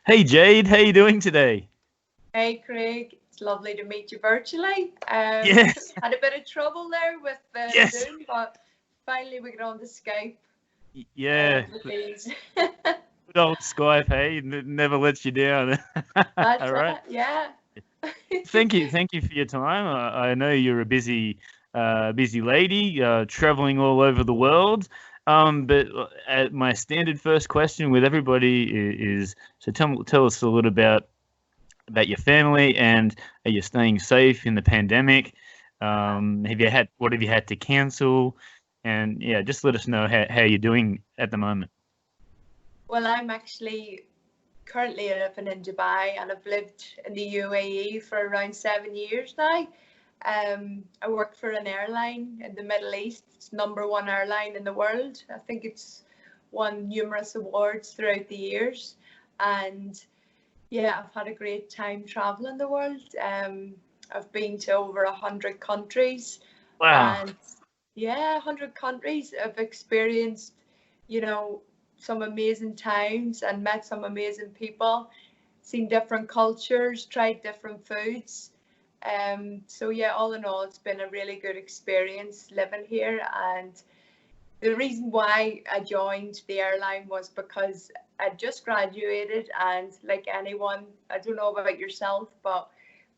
Hey Jade, how you doing today? Hey Craig, it's lovely to meet you virtually. Yes, Had a bit of trouble there with the yes, Zoom, but finally we got on the Skype yeah. with these. Good old Skype, hey, never lets you down. That's All right. it, yeah. Thank you for your time. I know you're a busy lady, traveling all over the world. But my standard first question with everybody is, so tell us a little about your family, and are you staying safe in the pandemic? What have you had to cancel? And yeah, just let us know how you're doing at the moment. Well, I'm actually currently living in Dubai and I've lived in the UAE for around 7 years now. I work for an airline in the Middle East. It's #1 airline in the world. I think it's won numerous awards throughout the years. And yeah, I've had a great time traveling the world. I've been to over 100 countries, Wow. and yeah, 100 countries. I've experienced, you know, some amazing times and met some amazing people, seen different cultures, tried different foods. So yeah, all in all, it's been a really good experience living here. And the reason why I joined the airline was because I just graduated, and like anyone, I don't know about yourself, but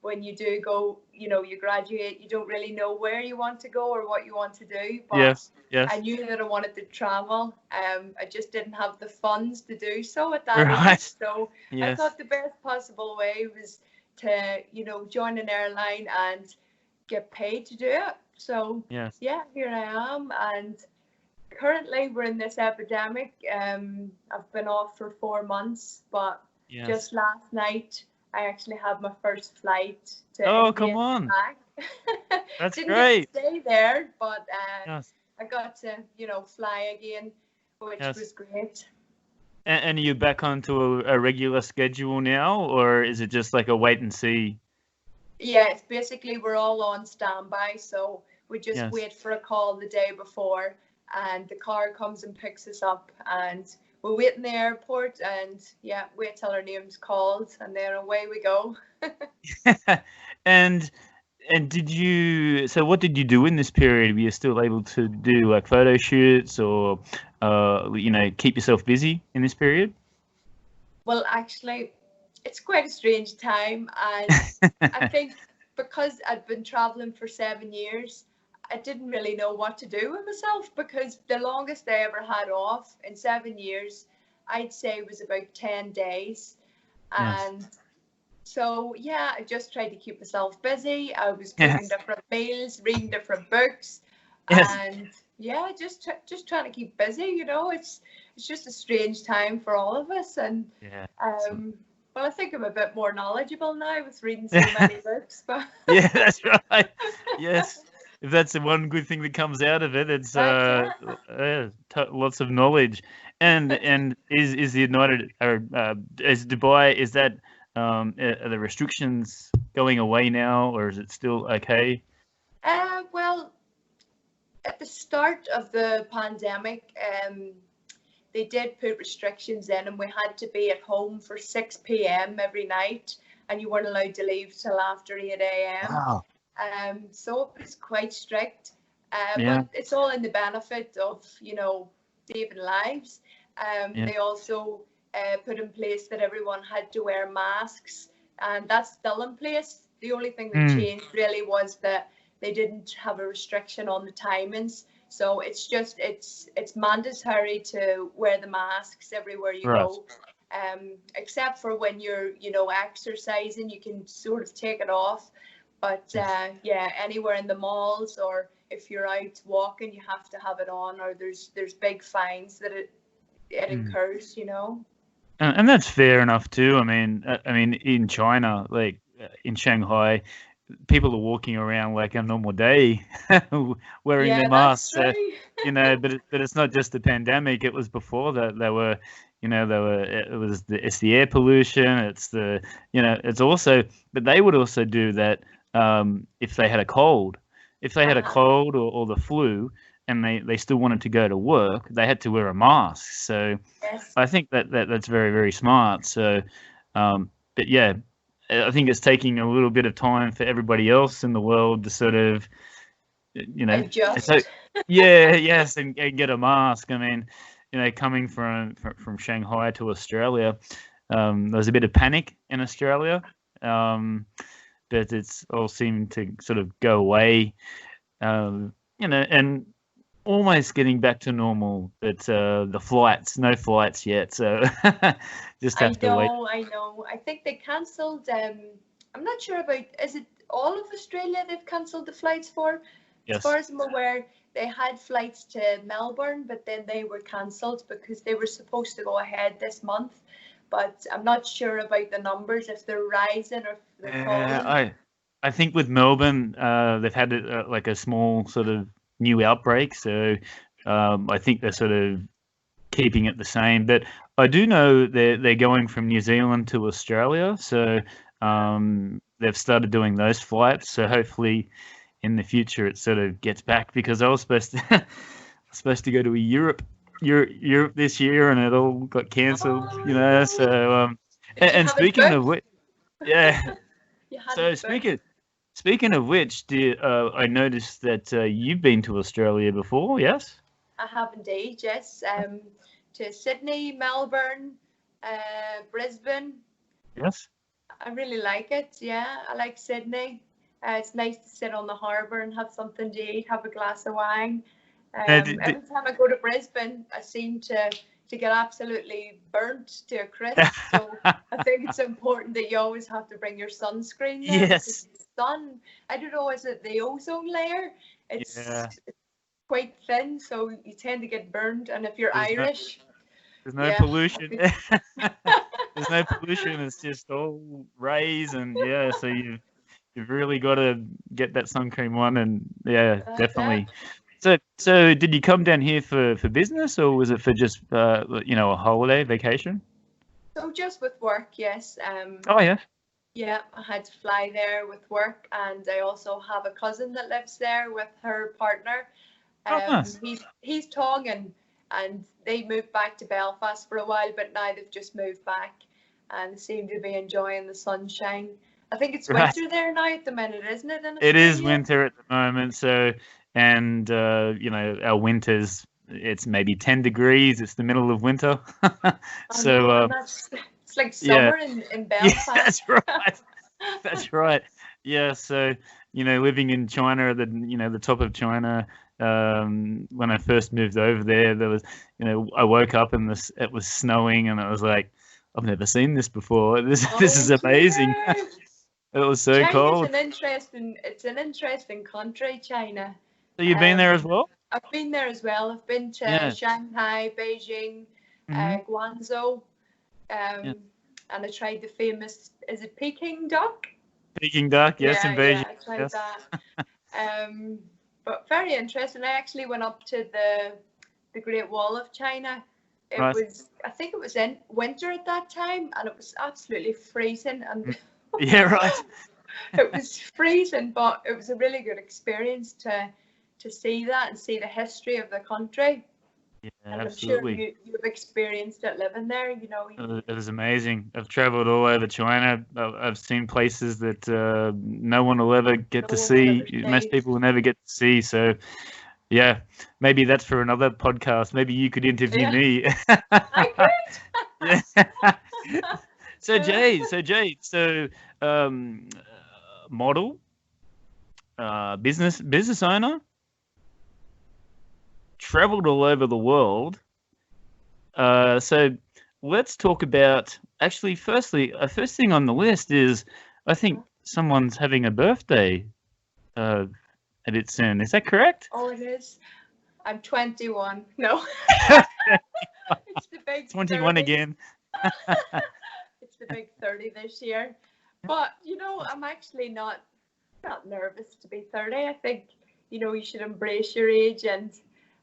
when you do go, you graduate, you don't really know where you want to go or what you want to do. But Yes. I Yes. knew that I wanted to travel. I just didn't have the funds to do so at that age. Right. So I Yes. thought the best possible way was to, join an airline and get paid to do it. So Yes. yeah, here I am. And currently we're in this epidemic. I've been off for 4 months, but Yes. just last night I actually had my first flight to Oh, India come and on. back. That's Didn't get to great. stay there, but Yes. I got to, fly again, which Yes. was great. And are you back onto a regular schedule now, or is it just like a wait and see? Yeah, it's basically we're all on standby, so we just Yes. wait for a call the day before, and the car comes and picks us up, and we wait in the airport, and yeah, wait till our name's called, and then away we go. and so what did you do in this period? Were you still able to do like photo shoots, or keep yourself busy in this period? Well, actually, it's quite a strange time, and I think because I'd been traveling for 7 years, I didn't really know what to do with myself, because the longest I ever had off in 7 years, I'd say was about 10 days. Yes. And so, yeah, I just tried to keep myself busy. I was cooking Yes. different meals, reading different books, Yes. and yeah, just trying to keep busy. It's just a strange time for all of us, and Yeah. um, well, I think I'm a bit more knowledgeable now with reading so many books, but Yeah, that's right. Yes. If that's the one good thing that comes out of it, it's that's it. lots of knowledge. And is the United or is Dubai, is that are the restrictions going away now, or is it still okay? Well, at the start of the pandemic, they did put restrictions in, and we had to be at home for 6 p.m. every night, and you weren't allowed to leave till after 8 a.m. Wow. So it's quite strict, Yeah. but it's all in the benefit of, saving lives. Yeah. They also put in place that everyone had to wear masks, and that's still in place. The only thing that Mm. changed really was that they didn't have a restriction on the timings. So it's mandatory to wear the masks everywhere you Right. go. Except for when you're, exercising, you can sort of take it off. But Yes. yeah, anywhere in the malls, or if you're out walking, you have to have it on, or there's big fines that it Mm. incurs. And that's fair enough too. I mean, in China, like in Shanghai, people are walking around like a normal day, wearing their Yeah, that's masks. true. But it's not just the pandemic. It was before that. It's the air pollution. It's also, but they would also do that if they had a cold, Uh-huh. or the flu, and they still wanted to go to work, they had to wear a mask. So Yes. I think that's very, very smart. So, But yeah, I think it's taking a little bit of time for everybody else in the world to sort of, Adjust. so yes, and get a mask. I mean, coming from Shanghai to Australia, there was a bit of panic in Australia, but it's all seemed to sort of go away, and almost getting back to normal. But no flights yet, so just have to wait. I know. I think they cancelled. I'm not sure about. Is it all of Australia they've cancelled the flights for? Yes. As far as I'm aware, they had flights to Melbourne, but then they were cancelled because they were supposed to go ahead this month. But I'm not sure about the numbers, if they're rising or if they're falling. I think with Melbourne, they've had like a small sort of new outbreak, so I think they're sort of keeping it the same. But I do know they're going from New Zealand to Australia, so they've started doing those flights. So hopefully in the future it sort of gets back, because I was supposed to go to Europe this year, and it all got cancelled. So and speaking of which, yeah. So speaking of which, I noticed that you've been to Australia before, yes? I have indeed, yes. To Sydney, Melbourne, Brisbane. Yes. I really like it. Yeah, I like Sydney. It's nice to sit on the harbour and have something to eat, have a glass of wine. Every time I go to Brisbane, I seem to get absolutely burnt to a crisp. So I think it's important that you always have to bring your sunscreen there. Yes. The sun, I don't know, is it the ozone layer? It's quite thin, so you tend to get burned. And if you're Irish, there's no pollution. There's no pollution. It's just all rays, and so you've really got to get that sun cream on, and definitely. So did you come down here for business, or was it for just a holiday vacation? So just with work, yes. Oh yeah. Yeah, I had to fly there with work, and I also have a cousin that lives there with her partner. Nice. He's Tongan, and they moved back to Belfast for a while, but now they've just moved back and seem to be enjoying the sunshine. I think it's winter there now at the minute, isn't it? It is winter at the moment, so. And our winters, it's maybe 10 degrees. It's the middle of winter. So it's like summer in Belfast. Yeah, that's right. That's right. Yeah. So living in China, the top of China. When I first moved over there was, I woke up and it was snowing, and it was like, I've never seen this before. This is amazing. It was so cold. It's an interesting country, China. So you've been there as well? I've been there as well. I've been to Shanghai, Beijing, Guangzhou, and I tried the famous, is it Peking duck? Peking duck, yes, in Beijing. Yeah, I tried that. But very interesting. I actually went up to the Great Wall of China. I think it was in winter at that time, and it was absolutely freezing. And yeah, right. It was freezing, but it was a really good experience to see that and see the history of the country. Yeah, and absolutely. I'm sure you've experienced it living there. It was amazing. I've traveled all over China. I've seen places that no one will ever get to see. Most people will never get to see. So, yeah, maybe that's for another podcast. Maybe you could interview me. I could. Yeah. So Jade, model, business owner, traveled all over the world. So let's talk about, actually, first thing on the list is, I think someone's having a birthday a bit soon. Is that correct? Oh, it is. I'm 21. No. It's the big 21 30. Again. It's the big 30 this year. But, I'm actually not nervous to be 30. I think, you should embrace your age, and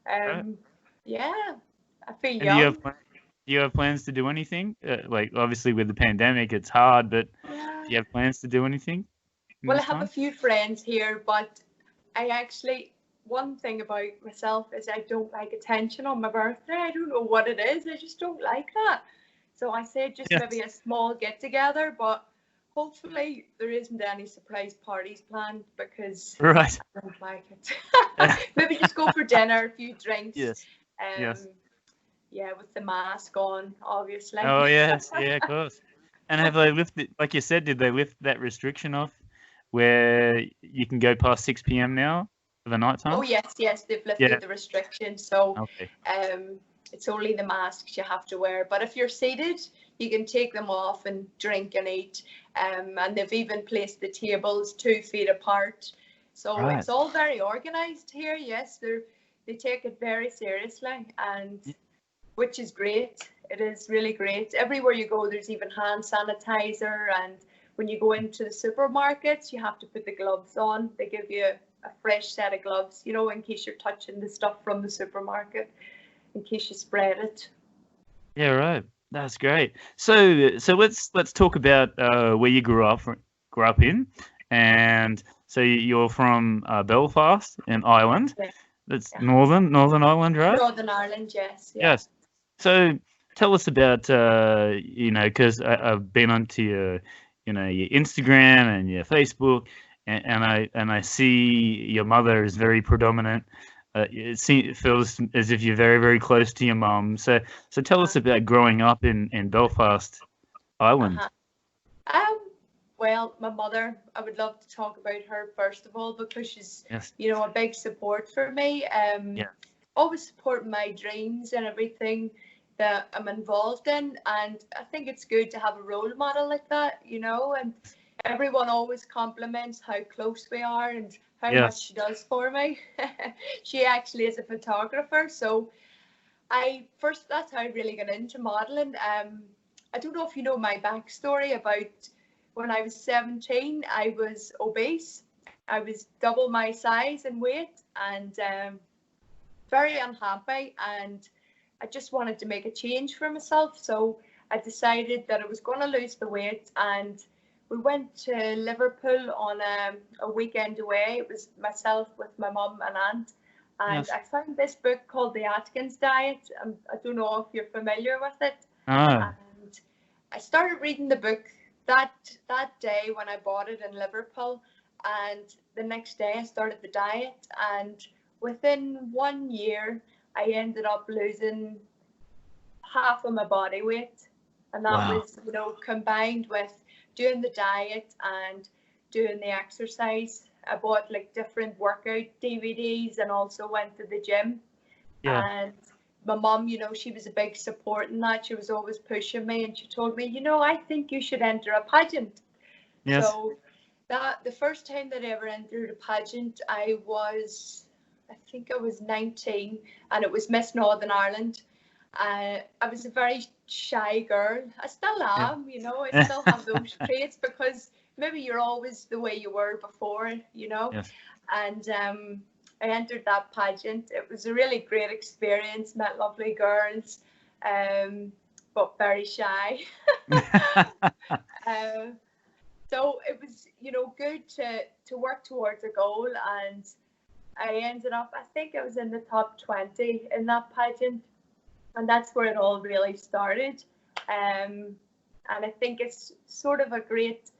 I feel young. Do you have plans to do anything? Like, obviously with the pandemic, it's hard, but do you have plans to do anything? Well, I have a few friends here, but one thing about myself is I don't like attention on my birthday. I don't know what it is. I just don't like that. So I said just Yes. maybe a small get together, but hopefully there isn't any surprise parties planned because Right. I don't like it. Maybe just go for dinner, a few drinks. Yes. Yes. Yeah, with the mask on, obviously. Oh yes. Yeah, of course. And have they lifted, like you said, did they lift that restriction off where you can go past 6 p.m. now for the night time? Oh yes, they've lifted the restrictions. So Okay. it's only the masks you have to wear. But if you're seated, you can take them off and drink and eat. And they've even placed the tables 2 feet apart. So Right. it's all very organized here. Yes, they take it very seriously, and which is great. It is really great. Everywhere you go, there's even hand sanitizer, and when you go into the supermarkets, you have to put the gloves on. They give you a fresh set of gloves, you know, in case you're touching the stuff from the supermarket, in case you spread it. Yeah, right. That's great. So let's talk about where you grew up in, and so you're from Belfast in Ireland. Yeah. That's Yeah. Northern Ireland, right? Northern Ireland, yes. Yeah. Yes. So tell us about because I've been onto your your Instagram and your Facebook, and I see your mother is very predominant. It feels as if you're very, very close to your mum. So tell us about growing up in Belfast, Ireland. Well, my mother, I would love to talk about her first of all, because she's, Yes. a big support for me. Always supporting my dreams and everything that I'm involved in. And I think it's good to have a role model like that, and everyone always compliments how close we are and how much she does for me. She actually is a photographer. So that's how I really got into modeling. I don't know if you know my backstory about when I was 17, I was obese. I was double my size and weight, and very unhappy, and I just wanted to make a change for myself. So I decided that I was going to lose the weight, and we went to Liverpool on a weekend away. It was myself with my mum and aunt, and I found this book called The Atkins Diet. I don't know if you're familiar with it. And I started reading the book that day when I bought it in Liverpool, and the next day I started the diet, and within 1 year I ended up losing half of my body weight, and that was combined with doing the diet and doing the exercise. I bought like different workout DVDs and also went to the gym. And my mum, she was a big support in that. She was always pushing me, and she told me, I think you should enter a pageant. Yes. So the first time that I ever entered a pageant, I think I was 19, and it was Miss Northern Ireland. I was a very shy girl. I still am, I still have those traits, because maybe you're always the way you were before, Yes. And I entered that pageant. It was a really great experience, met lovely girls, but very shy. So it was, good to work towards a goal, and I ended up, I think I was in the top 20 in that pageant, and that's where it all really started. And I think it's sort of a great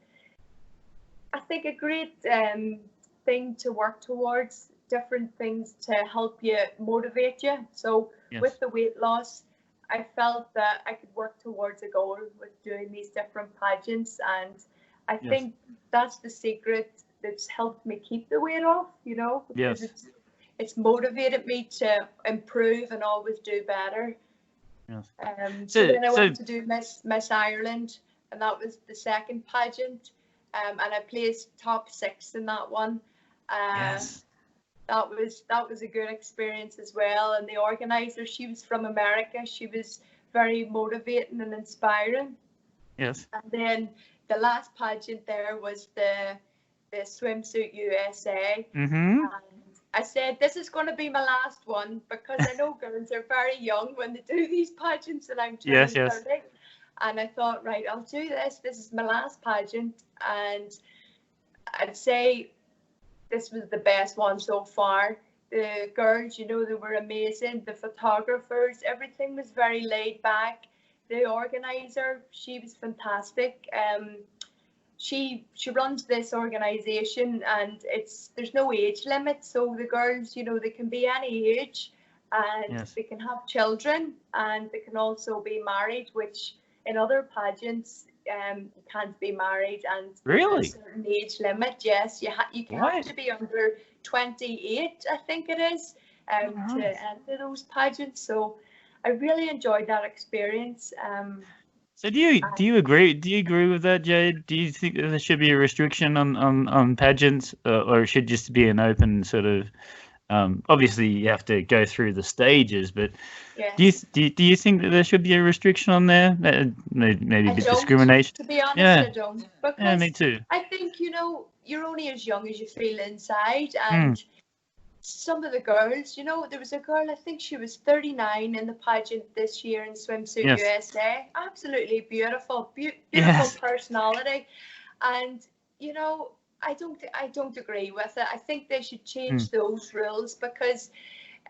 thing to work towards, different things to help you motivate you. So with the weight loss, I felt that I could work towards a goal with doing these different pageants, and I think that's the secret that's helped me keep the weight off, because it's motivated me to improve and always do better. So then I went to do Miss Ireland, and that was the second pageant, and I placed top 6 in that one. That was a good experience as well. And the organizer, she was from America. She was very motivating and inspiring. Yes. And then the last pageant there was the Swimsuit USA. Mm-hmm. And I said, this is going to be my last one, because I know girls are very young when they do these pageants, and I'm turning 30. And I thought, right, I'll do this. This is my last pageant. And I'd say this was the best one so far. The girls, they were amazing. The photographers, everything was very laid back, the organizer, she was fantastic. She runs this organization, and there's no age limit, so the girls, they can be any age, and Yes. they can have children, and they can also be married, which in other pageants you can't be married, and Really? there's a certain age limit. Yes, you have to be under 28, I think it is, to enter those pageants. So I really enjoyed that experience. So do you agree? Do you agree with that, Jade? Do you think that there should be a restriction on pageants, or it should just be an open sort of? Obviously, you have to go through the stages, but yes. do you think that there should be a restriction on there? Maybe a bit discrimination. To be honest, I don't. Because yeah, me too. I think you're only as young as you feel inside, and some of the girls, there was a girl, I think she was 39 in the pageant this year in Swimsuit USA. Absolutely beautiful personality. And, I don't agree with it. I think they should change those rules, because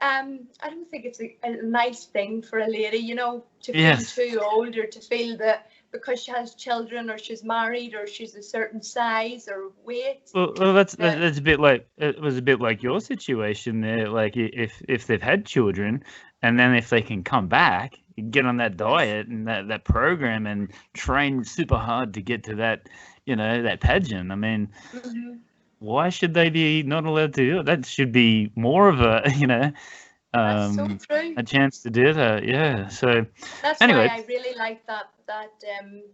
I don't think it's a nice thing for a lady, to feel too old, or to feel that because she has children, or she's married, or she's a certain size or weight. Well, that's a bit like, it was a bit like your situation there. Like if they've had children, and then if they can come back, get on that diet and that program and train super hard to get to that, that pageant. I mean, why should they be not allowed to do it? That should be more of a, that's so true. a chance to do that. Yeah. So that's anyway, why I really like that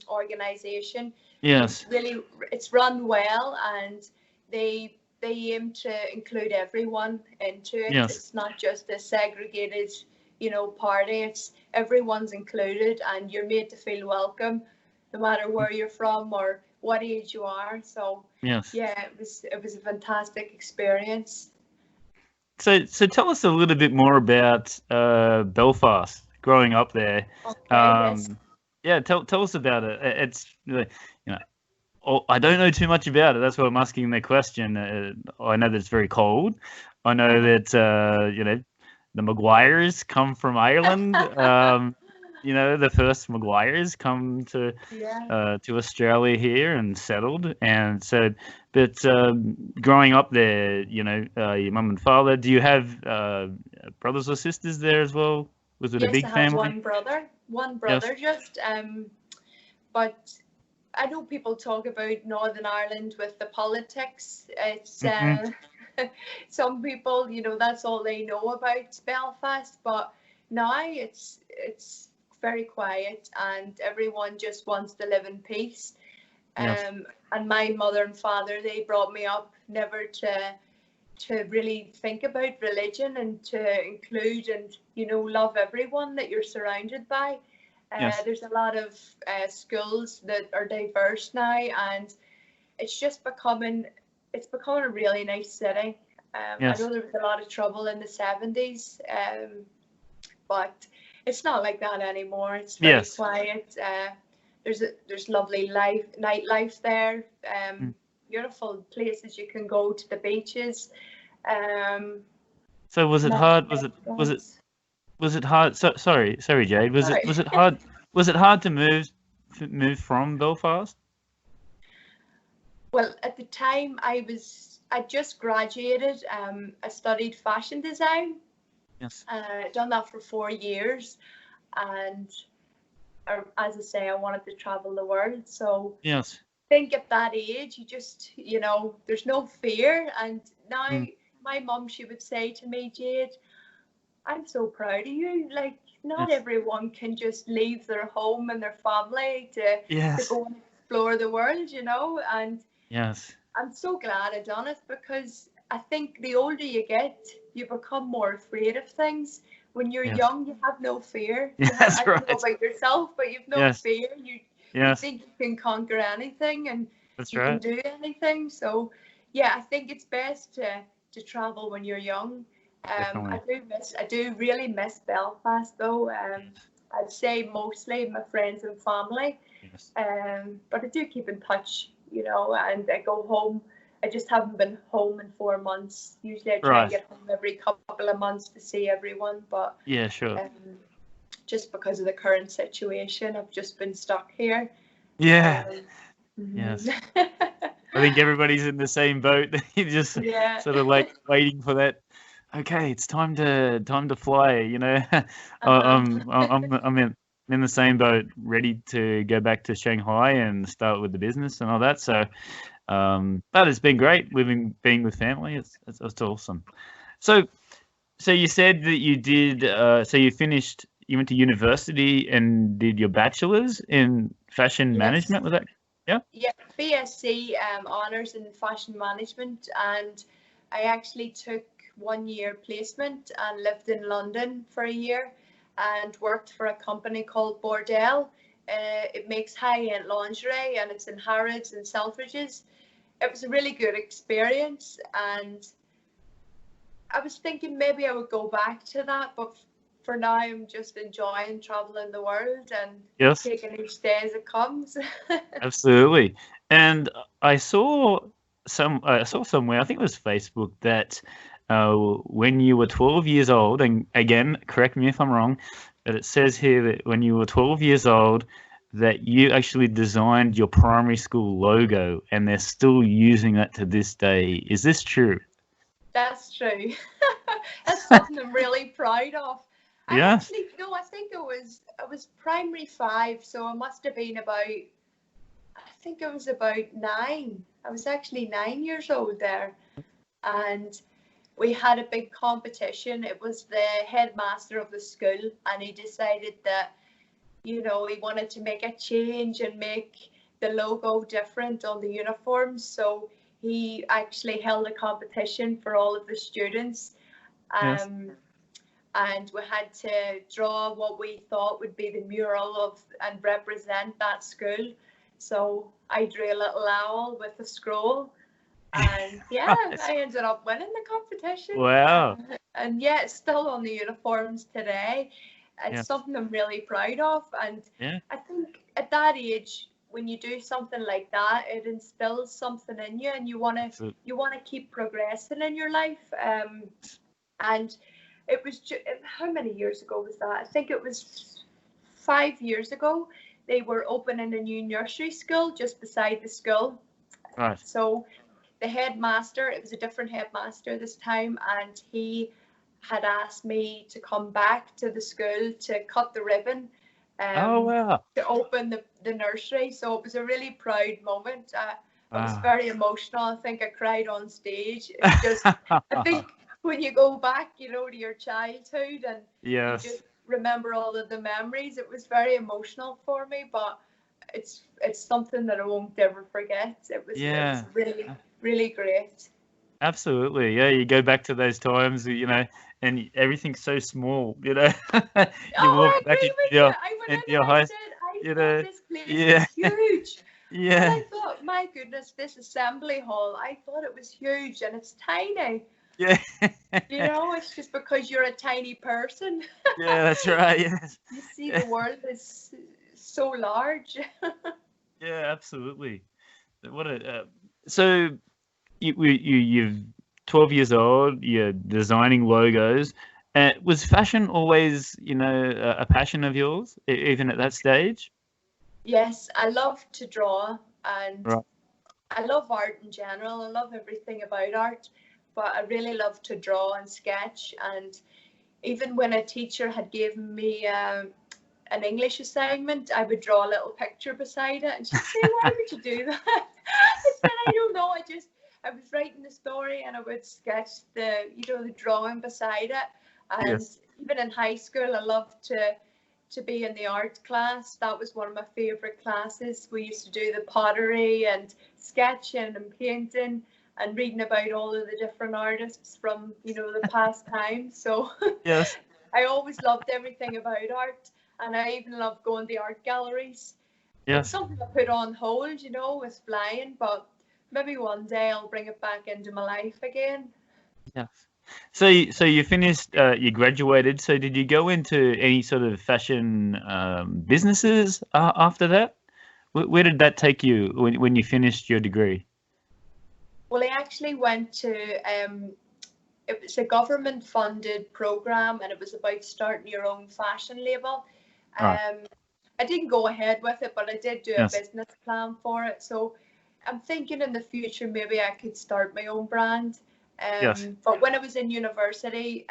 organization. Yes. It's run well, and they aim to include everyone into it. Yes. It's not just a segregated, party. It's everyone's included, and you're made to feel welcome, no matter where you're from or what age you are. So yes. Yeah, it was a fantastic experience. So tell us a little bit more about Belfast, growing up there. Okay, yes. Yeah, tell us about it. It's I don't know too much about it. That's why I'm asking the question. I know that it's very cold. I know that the Maguires come from Ireland. The first Maguires come to Australia here and settled. And so, but growing up there, your mum and father. Do you have brothers or sisters there as well? Was it a big family? Yes, I have one brother, just. But I know people talk about Northern Ireland with the politics. It's some people, that's all they know about Belfast. But now it's very quiet, and everyone just wants to live in peace. And my mother and father, they brought me up never to really think about religion, and to include and love everyone that you're surrounded by. There's a lot of schools that are diverse now, and it's becoming a really nice city. I know there was a lot of trouble in the 70s, but it's not like that anymore. It's very quiet. There's lovely nightlife there. Beautiful places you can go to, the beaches. So was it hard? Was it hard? Sorry, Jade. Was it hard? Was it hard to move from Belfast? Well, at the time I just graduated. I studied fashion design. Yes. Done that for 4 years, and as I say, I wanted to travel the world. So yes. I think at that age, you just, there's no fear. And now my mum, she would say to me, Jade, I'm so proud of you. Like, not everyone can just leave their home and their family to go and explore the world, and I'm so glad I done it, because I think the older you get, you become more afraid of things. When you're young, you have no fear. I don't know about yourself, but you've no fear. You think you can conquer anything, and you can do anything. So, I think it's best to travel when you're young. I do really miss Belfast, though. I'd say mostly my friends and family. Yes. But I do keep in touch, and I go home. I just haven't been home in 4 months. Usually I try and get home every couple of months to see everyone. But just because of the current situation. I've just been stuck here. Yeah. Mhm. Yes. I think everybody's in the same boat. You're just Yeah. sort of like waiting for that. Okay, it's time to fly. You know, I'm in the same boat, ready to go back to Shanghai and start with the business and all that. So, but it's been great being with family. It's awesome. So you said that you did. So you went to university and did your bachelor's in fashion management. Was that? Yeah. Yeah, BSc honours in fashion management, and I actually took 1 year placement and lived in London for a year and worked for a company called Bordel. It makes high-end lingerie and it's in Harrods and Selfridges. It was a really good experience, and I was thinking maybe I would go back to that, but for now I'm just enjoying traveling the world and Yes. taking each day as it comes. Absolutely. And I saw somewhere, I think it was Facebook, that when you were 12 years old, and again, correct me if I'm wrong, but it says here that when you were 12 years old, that you actually designed your primary school logo, and they're still using that to this day. Is this true? That's true. That's something I'm really proud of. I Yeah. actually, no, I think it was primary 5, so I must have been about, I think it was about 9. I was actually 9 years old there, and we had a big competition. It was the headmaster of the school, and he decided that, you know, he wanted to make a change and make the logo different on the uniforms. So he actually held a competition for all of the students. Yes. And we had to draw what we thought would be the mural of and represent that school. So I drew a little owl with a scroll, and yeah, I ended up winning the competition. Wow. And yeah, it's still on the uniforms today. It's Yeah. something I'm really proud of, and Yeah. I think at that age, when you do something like that, it instills something in you, and you want to keep progressing in your life. And it was how many years ago was that? I think it was 5 years ago. They were opening a new nursery school just beside the school. Right. So the headmaster, it was a different headmaster this time, and he had asked me to come back to the school to cut the ribbon, Oh, wow. to open the nursery. So it was a really proud moment. I was Wow. very emotional. I think I cried on stage. It's just, I think when you go back, you know, to your childhood and Yes. you just remember all of the memories, it was very emotional for me, but it's something that I won't ever forget. It was really, really great. Absolutely. Yeah, you go back to those times, you know, and everything's so small, you know. You Oh, I walk back agree into with you. I went into in your and I house, said, I you thought know. this place Yeah. was huge. And Yeah. I thought, my goodness, this assembly hall, I thought it was huge, and it's tiny. Yeah. You know, it's just because you're a tiny person. Yeah, that's right. Yes. You see the world is so large. Yeah, absolutely. What a so you've 12 years old, you're designing logos. Was fashion always, you know, a passion of yours, even at that stage? Yes, I love to draw, and Right. I love art in general. I love everything about art, but I really love to draw and sketch. And even when a teacher had given me an English assignment, I would draw a little picture beside it, and she'd say, "Why would you do that?" I said, "I don't know. I was writing the story, and I would sketch the drawing beside it." And Yes. even in high school, I loved to be in the art class. That was one of my favorite classes. We used to do the pottery and sketching and painting and reading about all of the different artists from the past time. So Yes. I always loved everything about art, and I even loved going to art galleries. It's Yes. something I put on hold, with flying, but maybe one day I'll bring it back into my life again. Yes. So you finished, you graduated. So did you go into any sort of fashion businesses after that? Where did that take you when you finished your degree? Well, I actually went to it was a government funded program, and it was about starting your own fashion label. Right. I didn't go ahead with it, but I did do a Yes. business plan for it. So I'm thinking in the future maybe I could start my own brand. Yes. But when I was in university,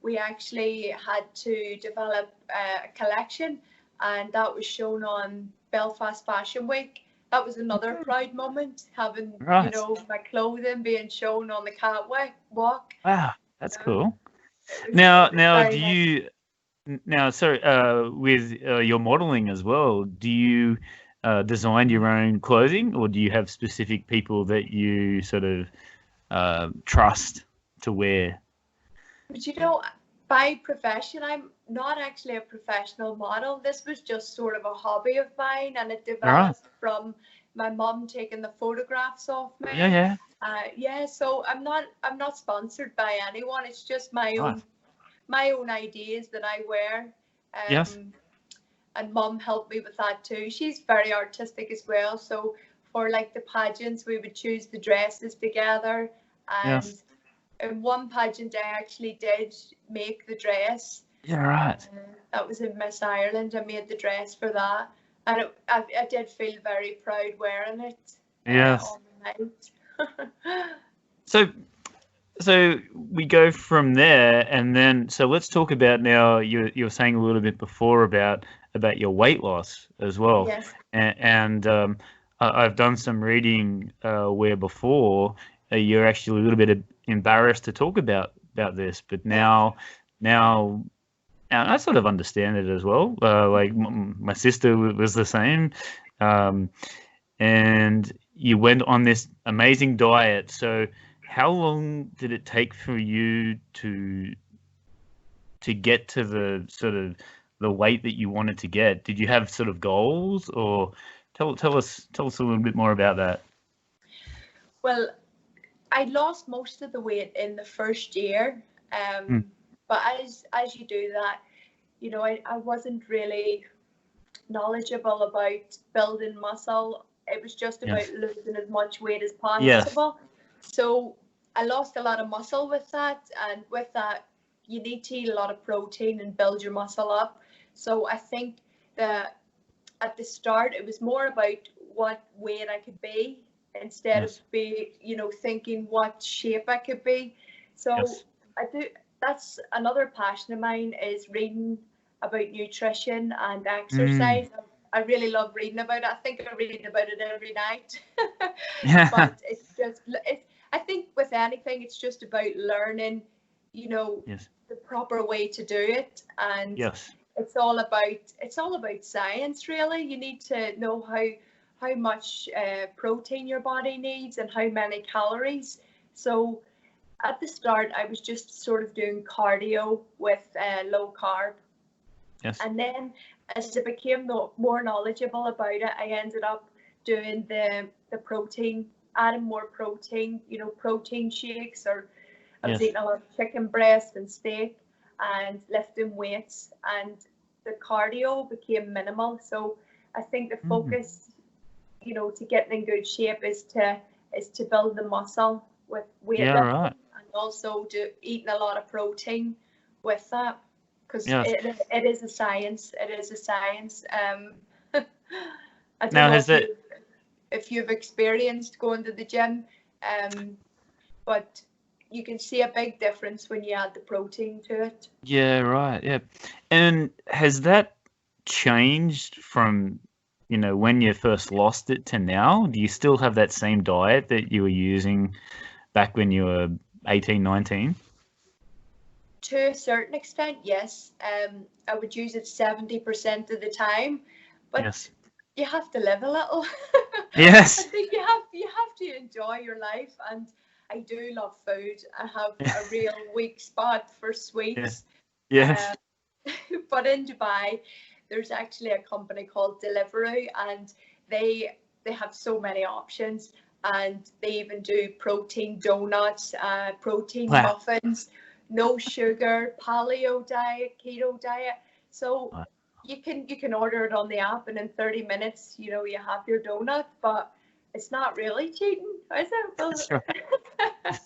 we actually had to develop a collection, and that was shown on Belfast Fashion Week. That was another proud moment, having Right. my clothing being shown on the catwalk. Walk. Wow. That's cool. It Now, was now, very do nice. you now? Sorry, with your modeling as well, do you design your own clothing, or do you have specific people that you sort of trust to wear? But by profession, I'm not actually a professional model. This was just sort of a hobby of mine, and it All right. developed from my mum taking the photographs of Yeah. me. Yeah. Yeah, so I'm not sponsored by anyone. It's just Right. my own ideas that I wear. Yes. And mum helped me with that too. She's very artistic as well. So for like the pageants, we would choose the dresses together. And Yes. in one pageant, I actually did make the dress. Yeah. Right. That was in Miss Ireland. I made the dress for that. And I did feel very proud wearing it Yes. on the night. So we go from there, and then so let's talk about now. You're saying a little bit before about your weight loss as well, Yes. and I've done some reading where before you're actually a little bit embarrassed to talk about this, but now and I sort of understand it as well. Like my sister was the same, and you went on this amazing diet. So how long did it take for you to get to the sort of the weight that you wanted to get? Did you have sort of goals, or tell us a little bit more about that? Well, I lost most of the weight in the first year. But as you do that, I wasn't really knowledgeable about building muscle. It was just about Yes. losing as much weight as Yes. possible. So I lost a lot of muscle with that, and with that, you need to eat a lot of protein and build your muscle up. So I think that at the start, it was more about what weight I could be instead of Yes. thinking what shape I could be. So Yes. I do. That's another passion of mine, is reading about nutrition and Mm. exercise. I really love reading about it. I think I read about it every night. Yeah. But I think with anything, it's just about learning, Yes. the proper way to do it. And Yes. it's all about science, really. You need to know how much protein your body needs and how many calories. So at the start, I was just sort of doing cardio with low carb. Yes. And then as I became more knowledgeable about it, I ended up doing the protein, adding more protein, protein shakes, or I was Yes. eating a lot of chicken breast and steak and lifting weights, and the cardio became minimal. So I think the focus, to getting in good shape is to build the muscle with Yeah. weightlifting, Right. and also eating a lot of protein with that, because Yes. it is a science. It is a science. I don't Now, know has that? if you've experienced going to the gym, but you can see a big difference when you add the protein to it. Yeah. Right. Yeah. And has that changed from when you first lost it to now? Do you still have that same diet that you were using back when you were 18, 19? To a certain extent, yes. I would use it 70% of the time, but Yes. you have to live a little. I Yes. think you have to enjoy your life, and I do love food. I have a real weak spot for Yeah. sweets. Yes. But in Dubai, there's actually a company called Deliveroo, and they have so many options, and they even do protein donuts, protein Wow. muffins, no sugar, paleo diet, keto diet. So Wow. you can order it on the app, and in 30 minutes, you have your donut. But it's not really cheating, is it? That's right.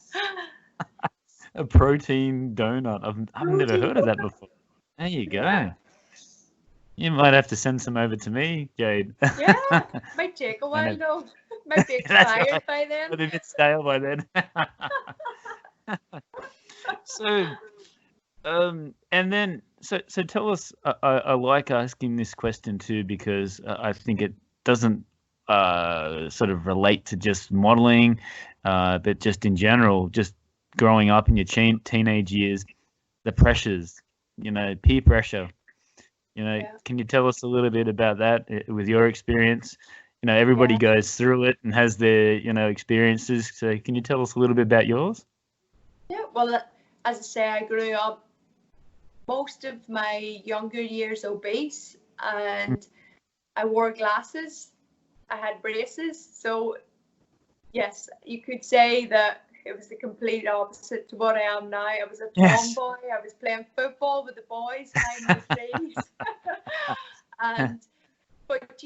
A protein donut. I've never Protein heard of that donut. before. There you Yeah. go. You might have to send some over to me, Jade. Yeah, might take a I while know. though. Might be That's expired right. by then. But a bit stale by then. So, and then, so tell us. I like asking this question too because I think it doesn't sort of relate to just modeling, but just in general, just growing up in your teenage years, the pressures, peer pressure. Yeah. Can you tell us a little bit about that with your experience? Everybody Yeah. goes through it and has their, experiences. So can you tell us a little bit about yours? Yeah. Well, as I say, I grew up most of my younger years obese, and I wore glasses. I had braces. So yes, you could say that it was the complete opposite to what I am now. I was a Yes. tomboy. I was playing football with the boys, climbing the trees. But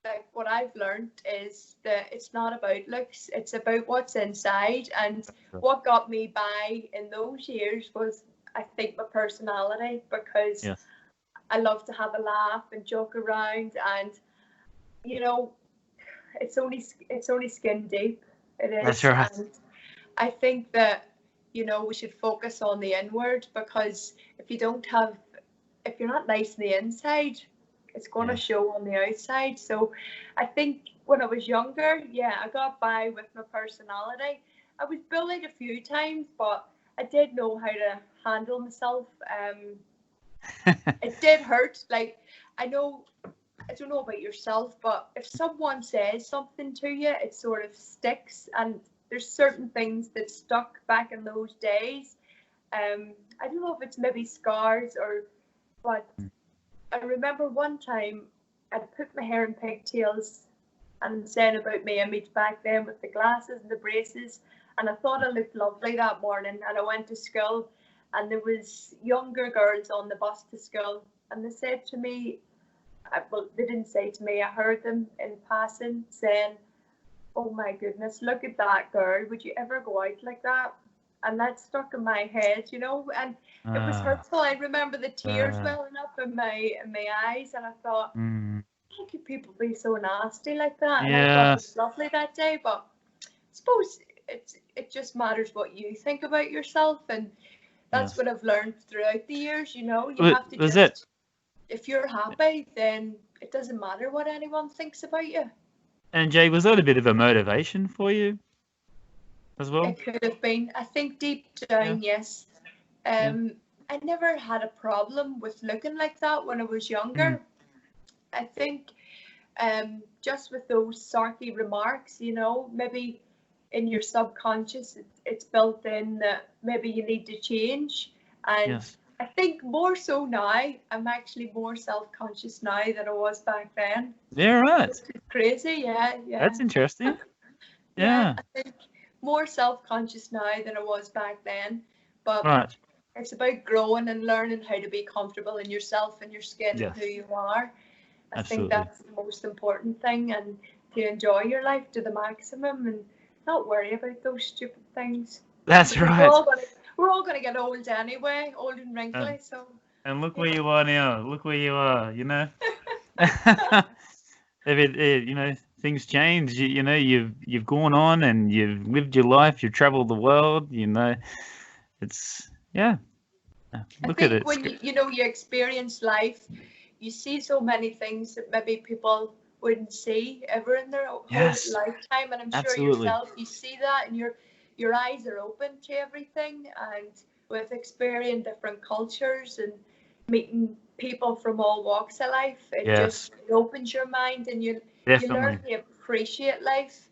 like what I've learned is that it's not about looks, it's about what's inside. And what got me by in those years was, I think, my personality, because Yes. I love to have a laugh and joke around, and it's only skin deep. It is. That's right. And I think that we should focus on the inward, because if you're not nice on the inside, it's going to show on the outside. So I think when I was younger, yeah, I got by with my personality. I was bullied a few times, but I did know how to handle myself. It did hurt. Like, I don't know about yourself, but if someone says something to you, it sort of sticks. And there's certain things that stuck back in those days. I don't know if it's maybe scars but I remember one time I'd put my hair in pigtails and saying about my image back then with the glasses and the braces, and I thought I looked lovely that morning, and I went to school, and there was younger girls on the bus to school, and they said to me, well, they didn't say to me, I heard them in passing saying, "Oh my goodness, look at that girl, would you ever go out like that?" And that stuck in my head, and it was hurtful. I remember the tears welling up in my eyes, and I thought, how could people be so nasty like that? And I thought it was lovely that day, but I suppose it just matters what you think about yourself, and that's what I've learned throughout the years. You have to just, if you're happy, then it doesn't matter what anyone thinks about you. And Jay, was that a bit of a motivation for you as well? It could have been. I think deep down, yes. I never had a problem with looking like that when I was younger. I think just with those sarky remarks, maybe in your subconscious, it's built in that maybe you need to change. And I think more so now, I'm actually more self-conscious now than I was back then. Yeah, right. Which is crazy, yeah. That's interesting. Yeah. I think more self-conscious now than I was back then. But it's about growing and learning how to be comfortable in yourself and your skin and who you are. I think that's the most important thing, and to enjoy your life to the maximum and not worry about those stupid things. That's right. We're all going to get old anyway, old and wrinkly. And look where you are now. Look where you are, If things change, you've gone on and you've lived your life, you've traveled the world, it's, look at it. When you experience life, you see so many things that maybe people wouldn't see ever in their whole lifetime, and I'm sure yourself, you see that, and your eyes are open to everything, and with experiencing different cultures and meeting people from all walks of life, it opens your mind, and you learn to appreciate life.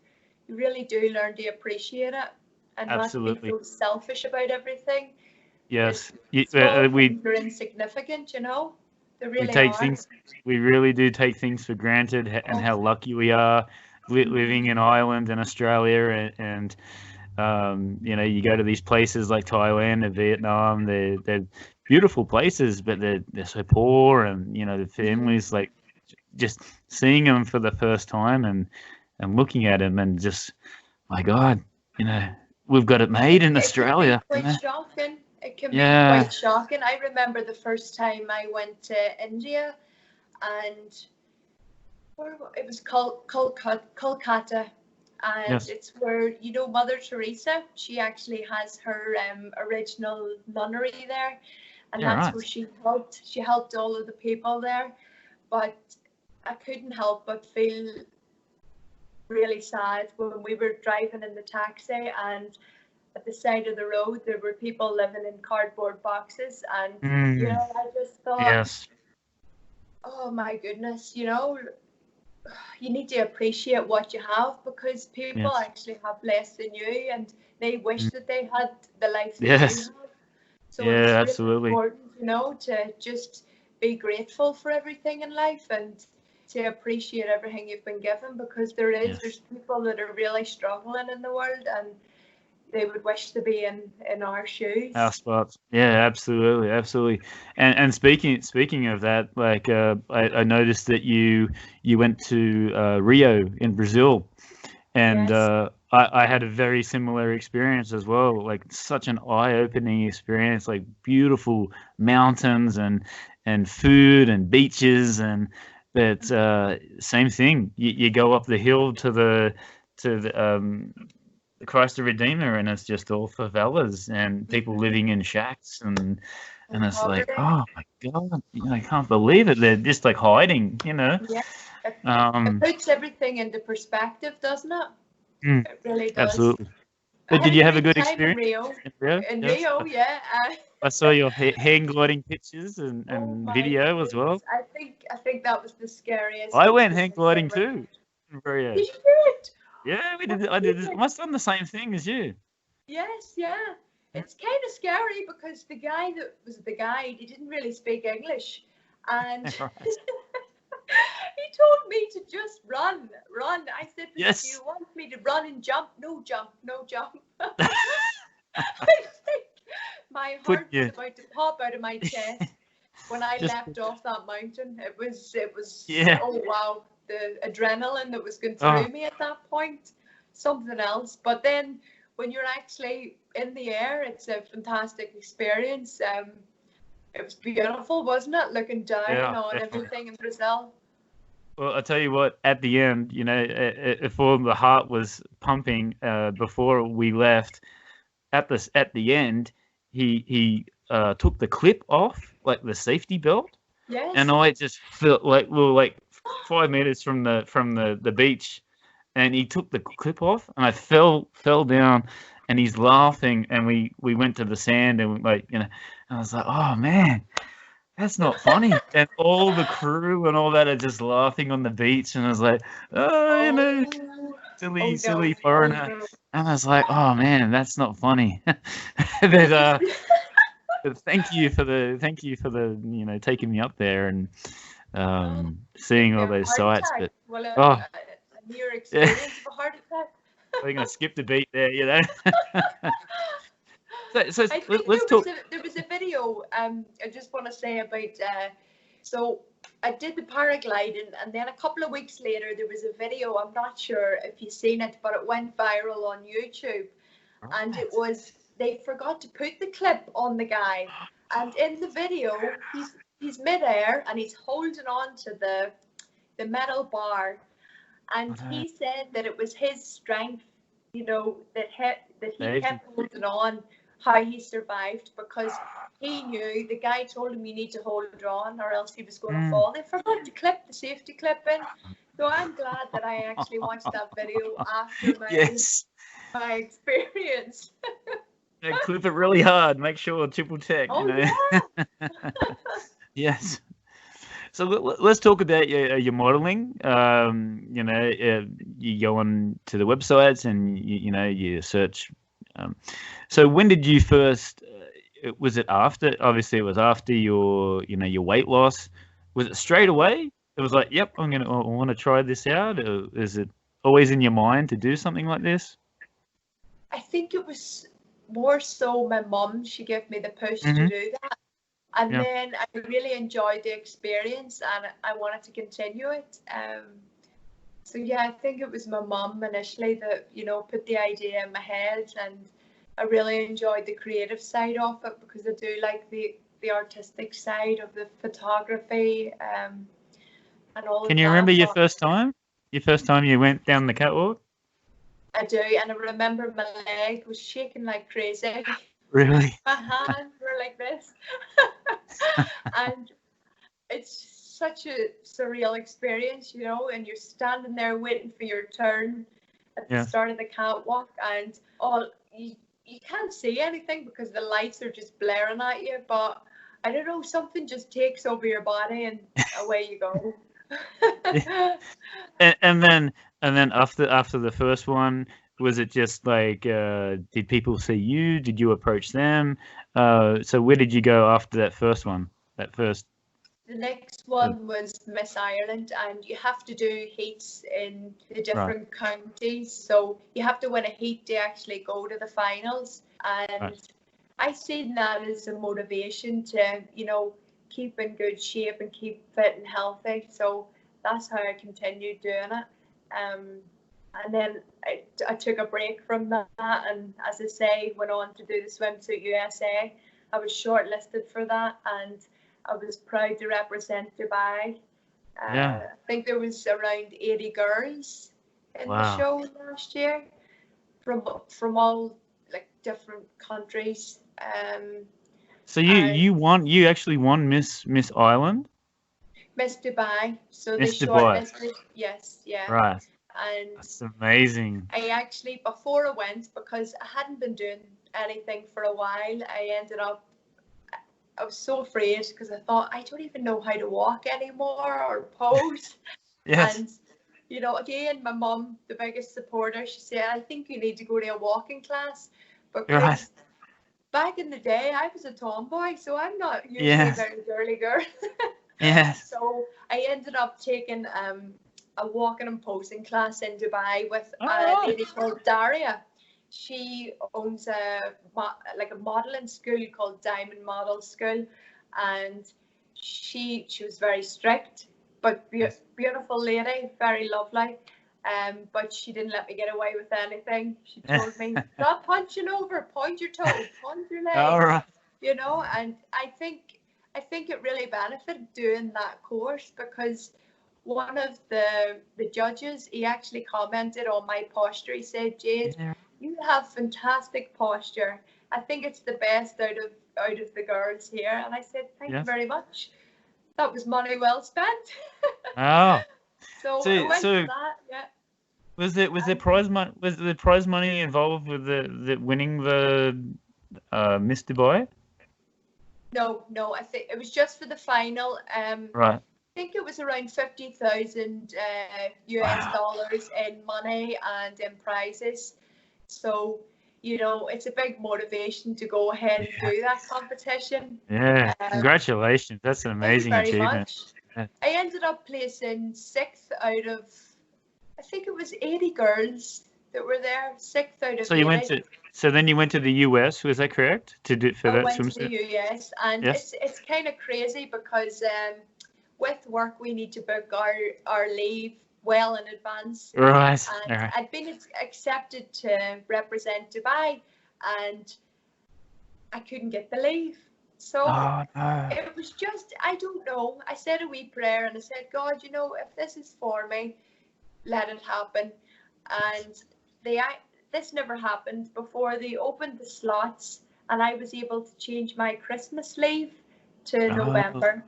You really do learn to appreciate it, and not be so selfish about everything. Yes, we're insignificant, They really are. We really do take things for granted, and how lucky we are living in Ireland and Australia, and you go to these places like Thailand and Vietnam. They're beautiful places, but they're so poor, and the families, like, just seeing them for the first time and looking at them and just, my God, we've got it made in Australia. Quite shocking. It can be quite shocking. I remember the first time I went to India, and it was Kolkata, and Yes. it's where, you know, Mother Teresa, she actually has her original nunnery there, and Yeah, that's right. where she helped all of the people there. But I couldn't help but feel really sad when we were driving in the taxi, and at the side of the road there were people living in cardboard boxes, and you Mm, know, I just thought, yes. oh my goodness, you know, you need to appreciate what you have, because people Yes. actually have less than you, and they wish Mm, that they had the life that you yes. have. So Yeah, it's really absolutely. important, you know, to just be grateful for everything in life, and to appreciate everything you've been given, because there's Yes. people that are really struggling in the world, and they would wish to be in our Our shoes. spots. Yeah, absolutely, absolutely. And speaking of that, like I noticed that you went to Rio in Brazil, and Yes. I had a very similar experience as well. Like such an eye-opening experience, like beautiful mountains and food and beaches, and that same thing. You go up the hill to the Christ the Redeemer, and it's just all favelas and people living in shacks, and And it's like, poverty. oh my God, I can't believe it. They're just like hiding. Yeah. It Um, puts everything into perspective, doesn't it? mm, It really does. absolutely. I But had did a you have a great good time in experience Rio. in Rio? In Yes. Rio, yeah. I saw your hang gliding pictures and, Oh and my video as well. goodness. I think that was the scariest I went hang experience gliding ever. too in Rio. Did you do it? Yeah, we Oh, did. I did. I amazing. must have done the same thing as you. Yes, yeah. It's kind of scary, because the guy that was the guide, he didn't really speak English. And Right. he told me to just run, run. I said, "But do Yes. you want me to run and jump? No jump, no jump." I think my Put heart was you about to pop out of my chest when I just leapt off that mountain. It was yeah. oh wow, the adrenaline that was going Oh through me at that point, something else. But then when you're actually in the air, it's a fantastic experience. It was beautiful, wasn't it? Looking down yeah, on definitely. everything in Brazil. Well, I tell you what, at the end, if all the heart was pumping before we left, at the end, he took the clip off, like the safety belt, and Yes. I just felt like we were like 5 meters from the beach, and he took the clip off, and I fell down, and he's laughing, and we went to the sand, and and I was like, oh man, that's not funny. And all the crew and all that are just laughing on the beach, and I was like, oh, Oh, silly, oh no, silly oh foreigner. no. And I was like, oh man, that's not funny. but It was. but thank you for the taking me up there and Oh, seeing gave all you a those heart sights. attack. But Well, oh a near yeah, experience of a heart attack. I think I skipped a beat there. So I think let's talk. there was a video. I just want to say about. So I did the paragliding, and then a couple of weeks later there was a video. I'm not sure if you've seen it, but it went viral on YouTube, and it Right. was they forgot to put the clip on the guy, and in the video he's midair and he's holding on to the metal bar, I and know. he said that it was his strength, you know, that he Saved you. kept holding on, how he survived, because he knew the guy told him you need to hold on or else he was going to Mm. fall. They forgot to clip the safety clip in. So I'm glad that I actually watched that video after Yes. my experience. Yeah, clip it really hard. Make sure triple check. Oh yeah. Yes. So let's talk about your modeling. You go on to the websites and you search. So when did you first? Was it after? Obviously, it was after your weight loss. Was it straight away? It was like, yep, I want to try this out. Or is it always in your mind to do something like this? I think it was more so my mum. She gave me the push to Hmm. do that. And Yeah. then I really enjoyed the experience and I wanted to continue it. So yeah, I think it was my mum initially that, you know, put the idea in my head, and I really enjoyed the creative side of it because I do like the artistic side of the photography. and all Can of you that. remember your But first time? Your first time you went down the catwalk? I do, and I remember my leg was shaking like crazy. Really? My hands were like this. And it's such a surreal experience, you know, and you're standing there waiting for your turn at the Yeah. start of the catwalk, and all you can't see anything because the lights are just blaring at you, but I don't know, something just takes over your body and away you go. And then after the first one, was it just like did people see you? Did you approach them? So where did you go after that first one? That first. The next one was Miss Ireland, and you have to do heats in the different counties. So you have to win a heat to actually go to the finals. And I seen that as a motivation to, you know, keep in good shape and keep fit and healthy. So that's how I continued doing it. And then I took a break from that, and as I say, went on to do the Swimsuit USA. I was shortlisted for that, and I was proud to represent Dubai. Yeah. I think there was around 80 girls in the show last year from all like different countries. So you actually won Miss Ireland? Miss Dubai. So Miss they Dubai. shortlisted. Yes, yeah. Right. And That's amazing. I actually, before I went, because I hadn't been doing anything for a while, I was so afraid because I thought, I don't even know how to walk anymore or pose. Yes. And, you know, again, my mum, the biggest supporter, she said, I think you need to go to a walking class, because back in the day, I was a tomboy, so I'm not usually a very girly girl. Yes. So I ended up taking a walking and posing class in Dubai with a lady called Daria. She owns a modeling school called Diamond Model School, and she was very strict, but beautiful lady, very lovely. But she didn't let me get away with anything. She told me, stop punching over, point your toe, point your leg. All right. You know, and I think it really benefited doing that course, because one of the judges, he actually commented on my posture. He said, Jade, you have fantastic posture. I think it's the best out of the girls here. And I said, thank you very much. That was money well spent. Oh. So I went for that, yeah. Was there prize money involved with the winning the Miss Dubai? No, I think it was just for the final. Right. I think it was around 50,000 US dollars in money and in prizes. So, you know, it's a big motivation to go ahead and do that competition. Yeah, congratulations. That's an amazing achievement. Yeah. I ended up placing 6th out of, I think it was 80 girls that were there, 6th out of 80. So then you went to the US, was that correct? To do for that swimsuit? I went to the US, and it's kind of crazy because with work we need to book our leave well in advance. Right. And I'd been accepted to represent Dubai, and I couldn't get the leave. So it was just, I don't know. I said a wee prayer and I said, God, you know, if this is for me, let it happen. And this never happened before they opened the slots, and I was able to change my Christmas leave to November.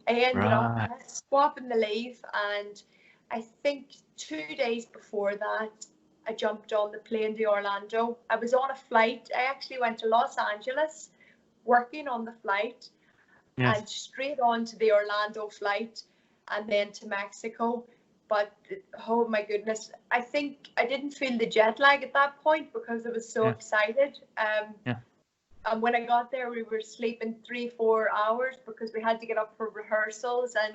I ended up swapping the leave, and I think 2 days before that, I jumped on the plane to Orlando. I was on a flight. I actually went to Los Angeles, working on the flight, and straight on to the Orlando flight, and then to Mexico. But oh my goodness, I think I didn't feel the jet lag at that point because I was so excited. And when I got there, we were sleeping 3-4 hours because we had to get up for rehearsals and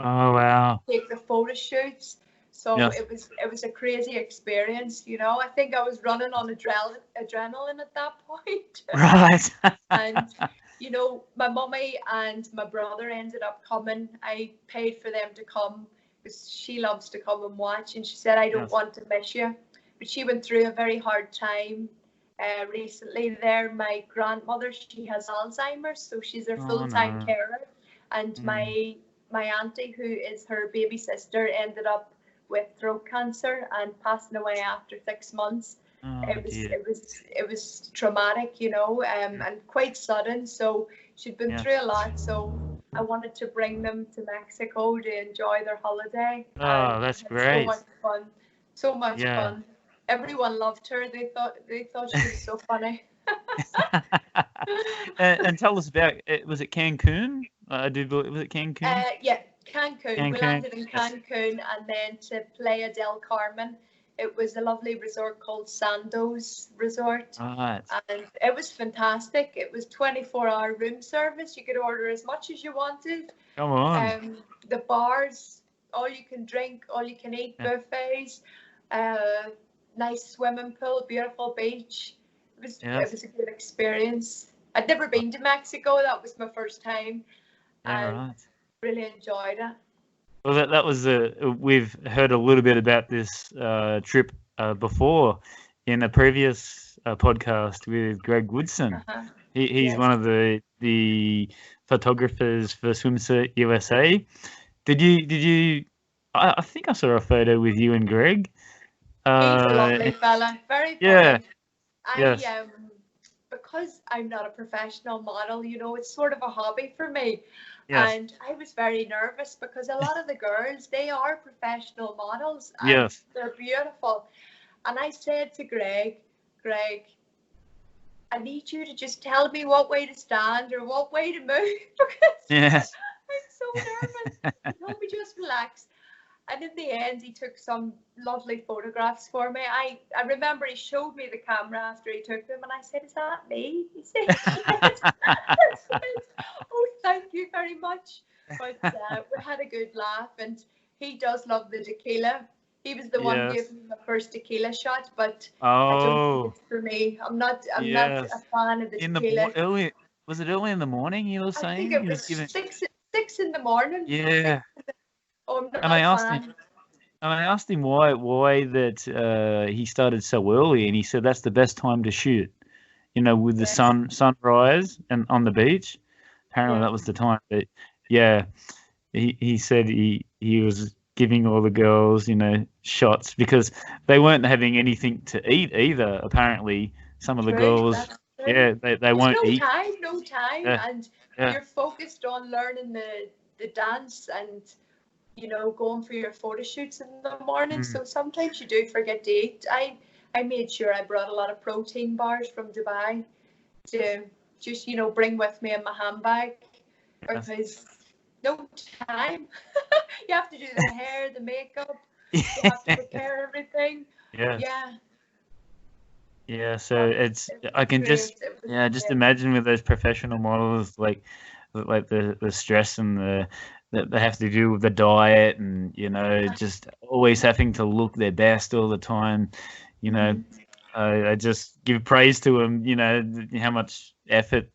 take the photo shoots. So it was a crazy experience, you know. I think I was running on adrenaline at that point. Right. And you know, my mummy and my brother ended up coming. I paid for them to come because she loves to come and watch, and she said, I don't want to miss you. But she went through a very hard time recently there. My grandmother, she has Alzheimer's, so she's her full-time carer, and my my auntie, who is her baby sister, ended up with throat cancer and passing away after 6 months. Oh, dear. It was traumatic, you know, and quite sudden. So she'd been through a lot. So I wanted to bring them to Mexico to enjoy their holiday. Oh, And that's had great. So much fun. So much Yeah. fun. Everyone loved her. They thought she was so funny. And tell us about it. Was it Cancun? Was it Cancun? Yeah, Cancun. We Cancun. landed in Yes. Cancun, and then to Playa del Carmen. It was a lovely resort called Sandoz Resort. Right. And it was fantastic. It was 24-hour room service. You could order as much as you wanted. Come on. The bars, all you can drink, all you can eat, buffets, nice swimming pool, beautiful beach. It was a good experience. I'd never been to Mexico. That was my first time. And Right. really enjoyed it. Well, that was we've heard a little bit about this trip before in a previous podcast with Greg Woodson. Uh-huh. He's one of the photographers for Swimsuit USA. Did you? I think I saw a photo with you and Greg. He's a lovely fella, very funny. Yeah. Yes. Because I'm not a professional model, you know, it's sort of a hobby for me. Yes. And I was very nervous because a lot of the girls, they are professional models. And Yes. they're beautiful. And I said to Greg, I need you to just tell me what way to stand or what way to move because Yes. I'm so nervous. He told me just relax. And in the end, he took some lovely photographs for me. I remember he showed me the camera after he took them, and I said, "Is that me?" He said, "Yes." I said, "Oh, thank you very much." But we had a good laugh, and he does love the tequila. He was the one giving me my first tequila shot, but I don't think it's for me. I'm not a fan of the tequila. Was it early in the morning? You were saying? I think it was 6 in the morning. Yeah. Oh, I'm not And I a asked fan. him. And I asked him why that he started so early, and he said that's the best time to shoot. You know, with the sunrise and on the beach. Apparently that was the time. But yeah, he said he was giving all the girls, you know, shots because they weren't having anything to eat either. Apparently, some of the girls, they won't eat. No time, and you're focused on learning the dance and, you know, going for your photo shoots in the morning. So sometimes you do forget to eat. I made sure I brought a lot of protein bars from Dubai to just, you know, bring with me in my handbag because no time. You have to do the hair, the makeup. You have to prepare everything. Yeah, so I can just imagine with those professional models like the stress and that they have to do with the diet and, you know, just always having to look their best all the time. You know, I just give praise to them, you know, how much effort,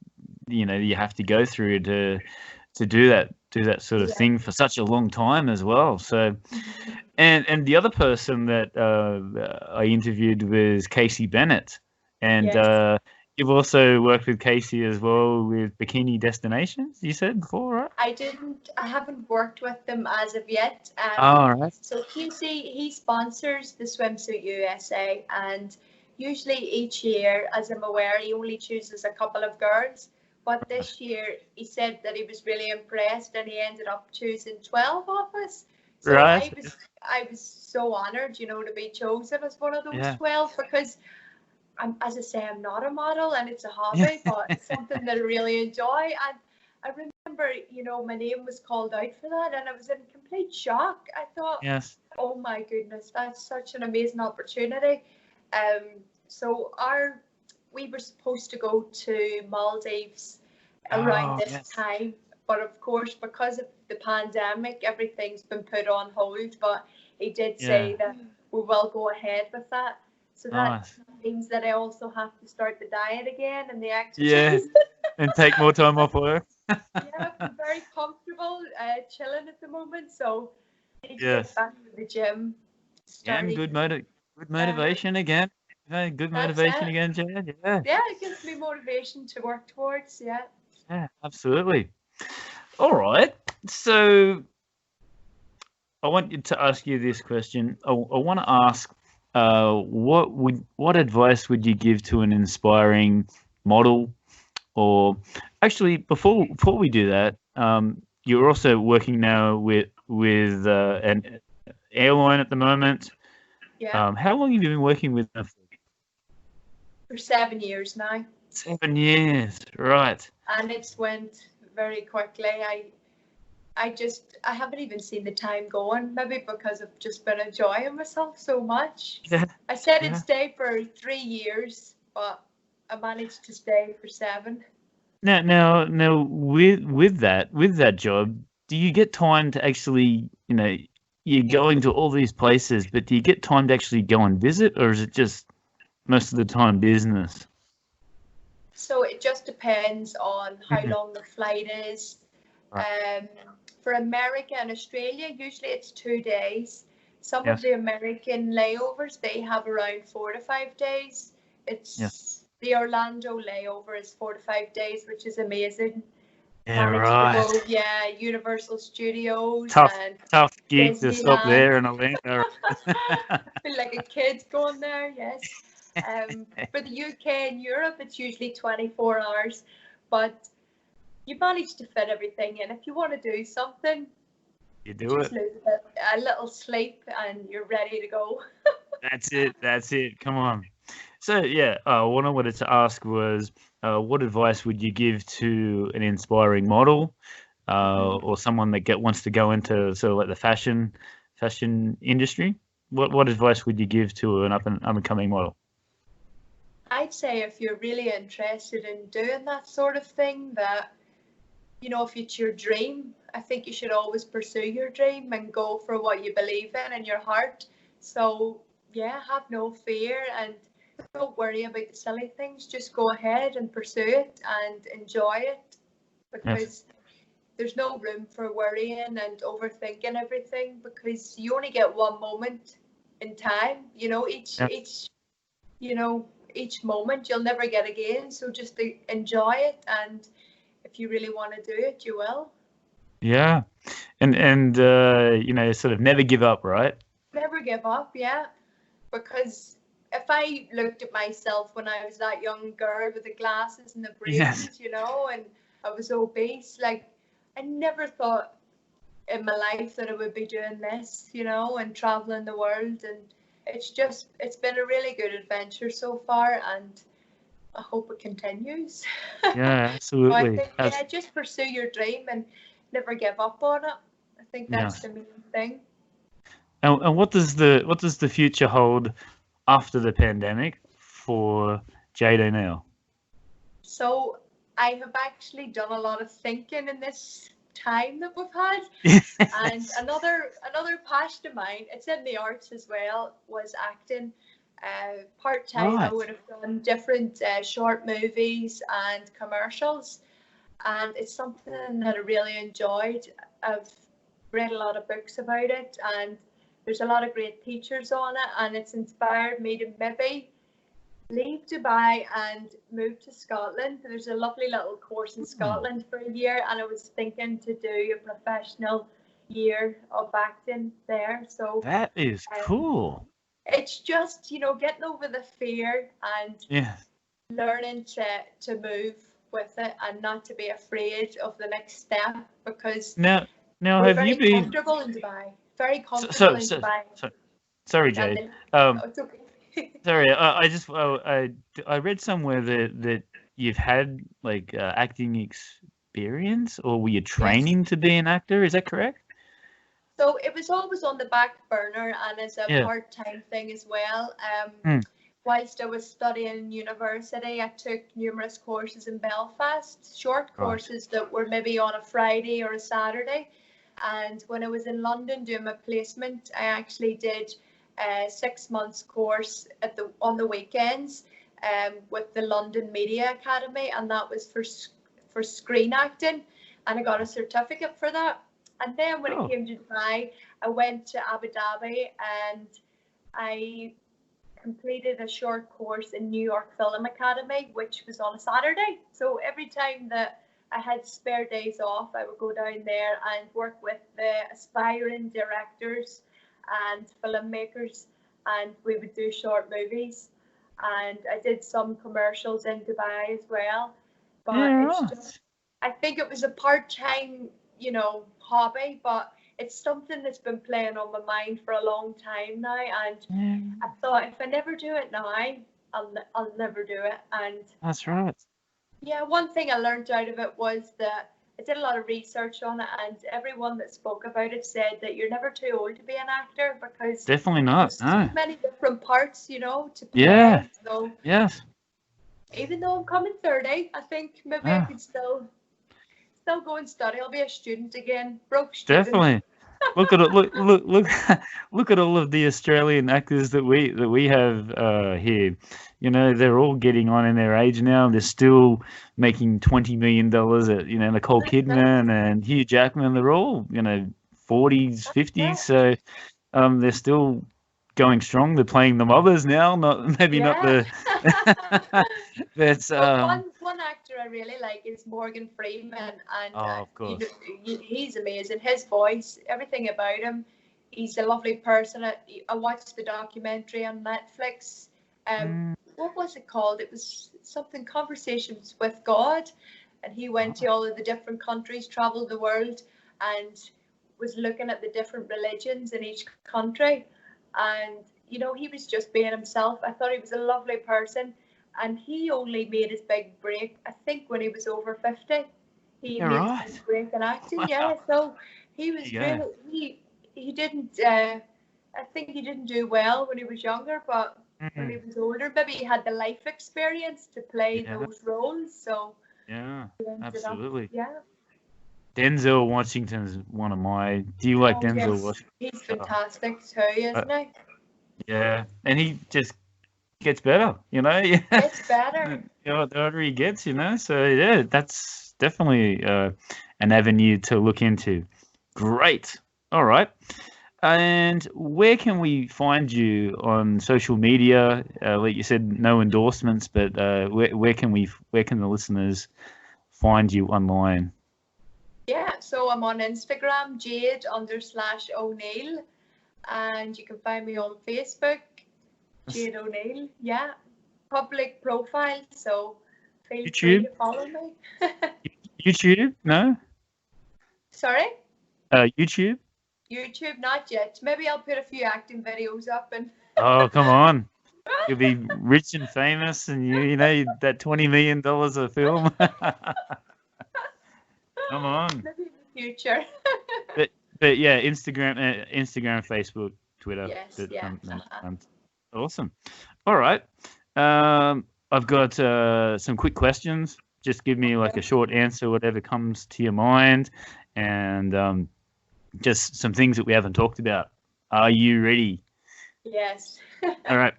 you know, you have to go through to do that sort of thing for such a long time as well. So, and the other person that I interviewed was Casey Bennett, and you've also worked with Casey as well with Bikini Destinations, you said before, right? I haven't worked with them as of yet. Right. So Casey, he sponsors the Swimsuit USA, and usually each year, as I'm aware, he only chooses a couple of girls. But this year, he said that he was really impressed, and he ended up choosing 12 of us. So I was so honoured, you know, to be chosen as one of those 12 because, as I say, I'm not a model and it's a hobby, but it's something that I really enjoy. And I remember, you know, my name was called out for that, and I was in complete shock. I thought, oh my goodness, that's such an amazing opportunity. So we were supposed to go to Maldives around this time, but of course, because of the pandemic, everything's been put on hold. But he did say that we will go ahead with that. So that means that I also have to start the diet again and the exercise. And take more time off work. I'm very comfortable chilling at the moment, so I need to get back to the gym. And good motivation again. Good motivation again, Jade. Yeah, it gives me motivation to work towards. Yeah, absolutely. All right. So I want you to ask you this question. I want to ask, what advice would you give to an inspiring model? Or actually, before we do that, you're also working now with an airline at the moment. Yeah, How long have you been working with them for? for 7 years now, 7 years, right? and it's went very quickly. I haven't even seen the time going, maybe because I've just been enjoying myself so much. Yeah, I said I'd yeah. stay for 3 years, but I managed to stay for 7. Now, with that job, do you get time to actually, you're going to all these places, but do you get time to actually go and visit, or is it just most of the time business? So it just depends on how Mhm. long the flight is. Right. For America and Australia, usually it's 2 days. Some of Yes. the American layovers, they have around 4 to 5 days. Yes. It's the Orlando layover is 4 to 5 days, which is amazing. Yeah. Managed to Right. go, yeah, Universal Studios Tough, and tough gig to stop Disneyland. there in Orlando. I feel like a kid going there, yes. For the UK and Europe, it's usually 24 hours, but you manage to fit everything in. If you want to do something, You do just it. lose a little sleep and you're ready to go. That's it. That's it. Come on. So yeah, what I wanted to ask was, what advice would you give to an inspiring model, or someone that wants to go into sort of like the fashion industry? What advice would you give to an up and coming model? I'd say if you're really interested in doing that sort of thing, that, if it's your dream, I think you should always pursue your dream and go for what you believe in your heart. So, yeah, have no fear and don't worry about the silly things. Just go ahead and pursue it and enjoy it, Yes. because there's no room for worrying and overthinking everything, because you only get one moment in time. Yeah. You know, each moment you'll never get again. So just enjoy it, and if you really want to do it, you will. Yeah. And sort of never give up, right? Never give up, yeah. Because if I looked at myself when I was that young girl with the glasses and the Yes. braces, and I was obese, like, I never thought in my life that I would be doing this, and traveling the world. And it's been a really good adventure so far, and I hope it continues. Yeah, So I absolutely. think, yeah, just pursue your dream and never give up on it. I think Yeah. that's the main thing. And what does the future hold after the pandemic for Jade O'Neill? So I have actually done a lot of thinking in this time that we've had. And Yes. another passion of mine, it's in the arts as well, was acting. Part time, I Right. would have done different short movies and commercials, and it's something that I really enjoyed. I've read a lot of books about it, and there's a lot of great teachers on it, and it's inspired me to maybe leave Dubai and move to Scotland. There's a lovely little course in Oh, Scotland for a year, and I was thinking to do a professional year of acting there. So that is um, cool. it's just, getting over the fear and Yeah. learning to move with it and not to be afraid of the next step, because Now, now, we're have you very been? comfortable in Dubai. Very So, comfortable so, in so, Dubai. so sorry, And Jade. then, Um, oh, it's okay. sorry. I read somewhere that you've had like acting experience, or were you Yes. training to be an actor? Is that correct? So it was always on the back burner and as a Yeah. part-time thing as well. Mm. Whilst I was studying university, I took numerous courses in Belfast, short Right. courses that were maybe on a Friday or a Saturday. And when I was in London doing my placement, I actually did a 6 months course on the weekends with the London Media Academy, and that was for screen acting, and I got a certificate for that. And then when it Oh. came to Dubai, I went to Abu Dhabi and I completed a short course in New York Film Academy, which was on a Saturday. So every time that I I had spare days off, I would go down there and work with the aspiring directors and filmmakers, and we would do short movies. And I did some commercials in Dubai as well. But Yeah, it's right. just, I think it was a part-time, hobby, but it's something that's been playing on my mind for a long time now. And Yeah, I thought, if I never do it now, I'll never do it. And that's right. yeah, one thing I learned out of it was that I did a lot of research on it, and everyone that spoke about it said that you're never too old to be an actor, because Definitely not. there's No. too many different parts, to Yeah. play. So Yes. even though I'm coming 30, I think maybe I Ah, could still go and study. I'll be a student again, broke student. definitely. Look at it. Look. Look at all of the Australian actors that we have here. You know, they're all getting on in their age now. They're still making $20 million at Nicole Kidman and Hugh Jackman. They're all 40s, 50s. So they're still going strong. They're playing the mothers now. Not maybe not Yeah. the. That's But one actor I really like is Morgan Freeman, and oh, of course. he's amazing. His voice, everything about him. He's a lovely person. I watched the documentary on Netflix. What was it called? It was something Conversations with God, and he went to all of the different countries, traveled the world, and was looking at the different religions in each country. And he was just being himself. I thought he was a lovely person. And he only made his big break, I think, when he was over 50. He You're made right. his big break in acting, Wow. yeah. So he was There you go. really, he didn't, I think he didn't do well when he was younger, but when he was older, maybe he had the life experience to play Yeah. those roles. So Yeah, he ended up, absolutely. yeah. Denzel Washington's one of my. Do you like Oh, Denzel yes. Washington? He's fantastic too, isn't he? Yeah, and he just gets better, It's better. The older he gets, So yeah, that's definitely an avenue to look into. Great. All right. And where can we find you on social media? Like you said, no endorsements, but where can the listeners find you online? Yeah, so I'm on Instagram, Jade_O'Neill, and you can find me on Facebook, Jade O'Neill. Yeah, public profile, so feel free YouTube? to follow me. YouTube? No? Sorry? YouTube? YouTube, not yet. Maybe I'll put a few acting videos up and. Oh, come on. You'll be rich and famous, and that $20 million a film. Come on. Maybe in the future. But yeah, Instagram, Facebook, Twitter. Yes, yeah. Awesome. All right. I've got some quick questions. Just give me like a short answer, whatever comes to your mind, and just some things that we haven't talked about. Are you ready? Yes. All right.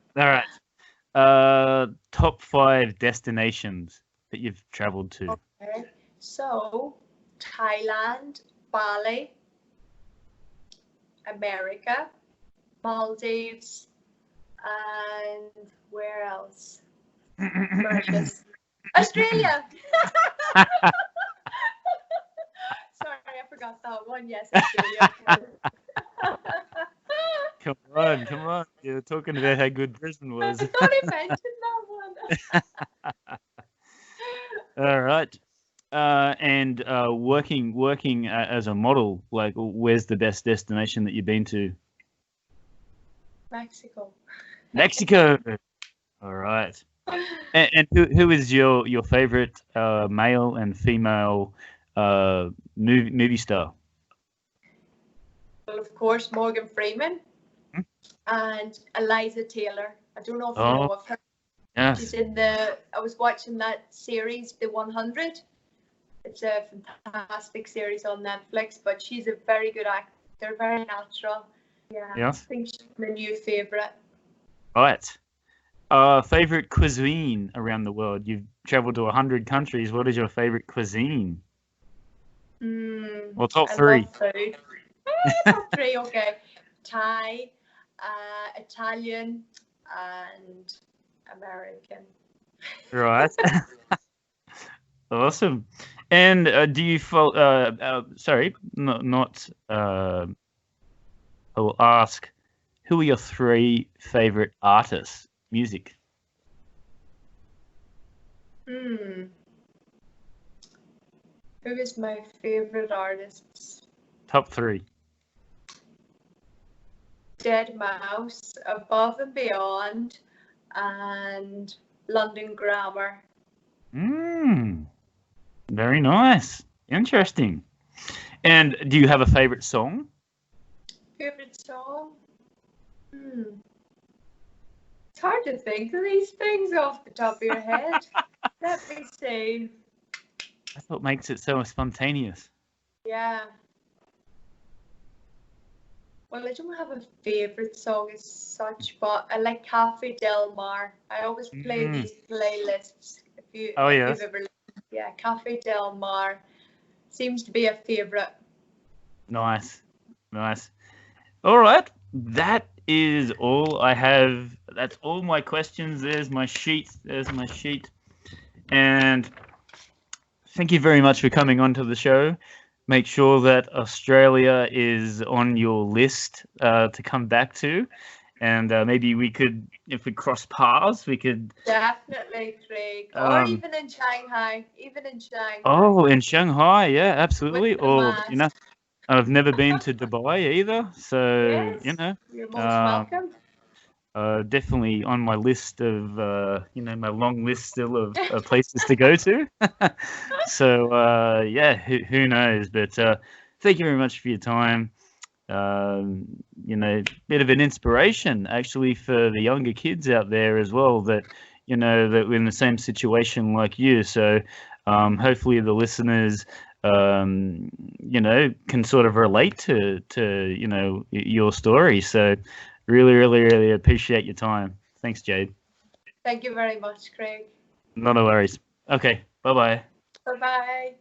Top 5 destinations that you've traveled to. Okay. So, Thailand, Bali, America, Maldives, and where else? Mauritius. Australia. Sorry, I forgot that one. Yes, Australia. Come on. You're talking about how good Brisbane was. I thought I mentioned that one. All right. And working as a model, like, where's the best destination that you've been to? Mexico. Mexico. All right. And who is your favorite male and female movie star? Well, of course, Morgan Freeman and Eliza Taylor. I don't know if you know of her. Yes. She's I was watching that series, The 100. It's a fantastic series on Netflix, but she's a very good actor, very natural. Yeah, Yes. I think she's my new favourite. Right. Favorite cuisine around the world? You've traveled to 100 countries. What is your favorite cuisine? Well, top 3. Love food. Top 3, okay. Thai, Italian, and American. Right. Awesome. And do you follow? Sorry, not. I will ask, who are your 3 favorite artists? Music. Hmm. Who is my favorite artist? Top 3. Dead Mouse, Above and Beyond, and London Grammar. Very nice. Interesting. And do you have a favorite song? Favorite song? It's hard to think of these things off the top of your head. Let me see. That's what makes it so spontaneous. Yeah. Well, I don't have a favorite song as such, but I like Cafe Del Mar. I always play these playlists. If you've ever listened. Yeah, Cafe Del Mar seems to be a favorite. Nice. All right. That is all I have. That's all my questions. There's my sheet. And thank you very much for coming onto the show. Make sure that Australia is on your list to come back to. And maybe we could, if we cross paths, we could... Definitely, Craig. Or even in Shanghai. Oh, in Shanghai, yeah, absolutely. Or, I've never been to Dubai either. So, yes, you're most welcome. Definitely on my list of, my long list still of places to go to. So, yeah, who knows? But thank you very much for your time. Bit of an inspiration actually for the younger kids out there as well that that we're in the same situation like you. So hopefully the listeners can sort of relate to your story. So really appreciate your time. Thanks, Jade. Thank you very much, Craig. Not a worries. Okay, bye-bye. Bye-bye.